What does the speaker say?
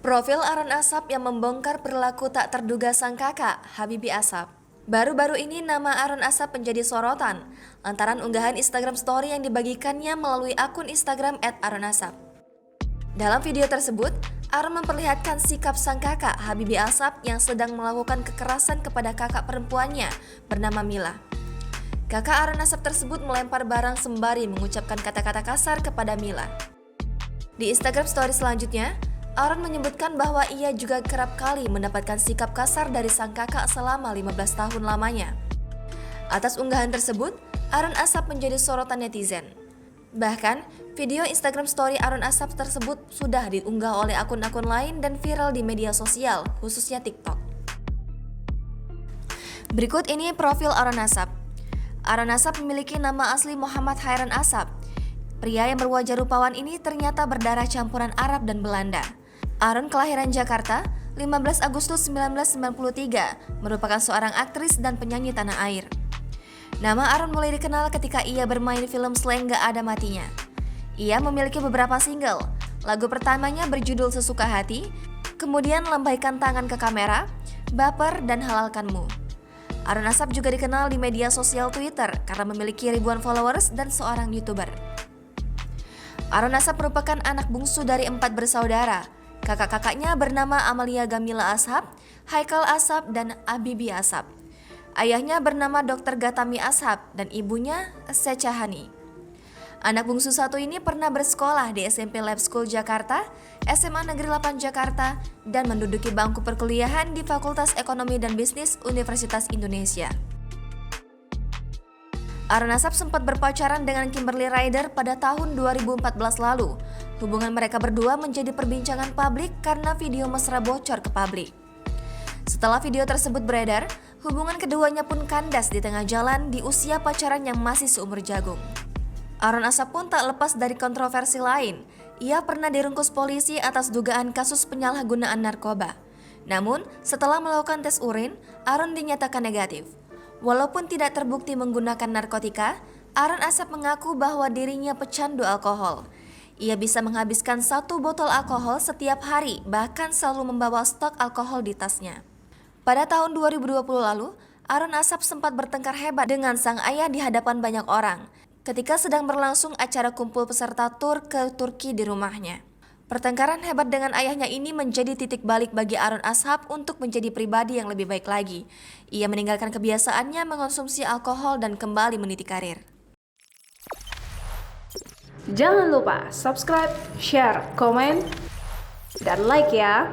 Profil Aaron Asap yang membongkar perilaku tak terduga sang kakak, Habibie Asap. Baru-baru ini nama Aaron Asap menjadi sorotan lantaran unggahan Instagram Story yang dibagikannya melalui akun Instagram @aaronasap. Dalam video tersebut, Aaron memperlihatkan sikap sang kakak, Habibie Asap, yang sedang melakukan kekerasan kepada kakak perempuannya bernama Mila. Kakak Aaron Asap tersebut melempar barang sembari mengucapkan kata-kata kasar kepada Mila. Di Instagram Story selanjutnya, Aaron menyebutkan bahwa ia juga kerap kali mendapatkan sikap kasar dari sang kakak selama 15 tahun lamanya. Atas unggahan tersebut, Aaron Asap menjadi sorotan netizen. Bahkan, video Instagram Story Aaron Asap tersebut sudah diunggah oleh akun-akun lain dan viral di media sosial, khususnya TikTok. Berikut ini profil Aaron Asap. Aaron Asap memiliki nama asli Muhammad Hairan Asap. Pria yang berwajah rupawan ini ternyata berdarah campuran Arab dan Belanda. Aaron kelahiran Jakarta, 15 Agustus 1993, merupakan seorang aktris dan penyanyi tanah air. Nama Aaron mulai dikenal ketika ia bermain film Slang Gak Ada Matinya. Ia memiliki beberapa single. Lagu pertamanya berjudul Sesuka Hati, kemudian Lambaikan Tangan ke Kamera, Baper, dan Halalkanmu. Aaron Asap juga dikenal di media sosial Twitter karena memiliki ribuan followers dan seorang YouTuber. Aaron Asap merupakan anak bungsu dari 4 bersaudara. Kakak-kakaknya bernama Amalia Gamila Asap, Haikal Asap, dan Habibie Asap. Ayahnya bernama Dr. Gatami Asap dan ibunya Secahani. Anak bungsu satu ini pernah bersekolah di SMP Lab School Jakarta, SMA Negeri 8 Jakarta, dan menduduki bangku perkuliahan di Fakultas Ekonomi dan Bisnis Universitas Indonesia. Aaron Asap sempat berpacaran dengan Kimberly Ryder pada tahun 2014 lalu. Hubungan mereka berdua menjadi perbincangan publik karena video mesra bocor ke publik. Setelah video tersebut beredar, hubungan keduanya pun kandas di tengah jalan di usia pacaran yang masih seumur jagung. Aaron Asap pun tak lepas dari kontroversi lain. Ia pernah diringkus polisi atas dugaan kasus penyalahgunaan narkoba. Namun, setelah melakukan tes urin, Aaron dinyatakan negatif. Walaupun tidak terbukti menggunakan narkotika, Aaron Asap mengaku bahwa dirinya pecandu alkohol. Ia bisa menghabiskan 1 botol alkohol setiap hari, bahkan selalu membawa stok alkohol di tasnya. Pada tahun 2020 lalu, Aaron Asap sempat bertengkar hebat dengan sang ayah di hadapan banyak orang ketika sedang berlangsung acara kumpul peserta tur ke Turki di rumahnya. Pertengkaran hebat dengan ayahnya ini menjadi titik balik bagi Aaron Asap untuk menjadi pribadi yang lebih baik lagi. Ia meninggalkan kebiasaannya mengonsumsi alkohol dan kembali meniti karir. Jangan lupa subscribe, share, komen, dan like ya!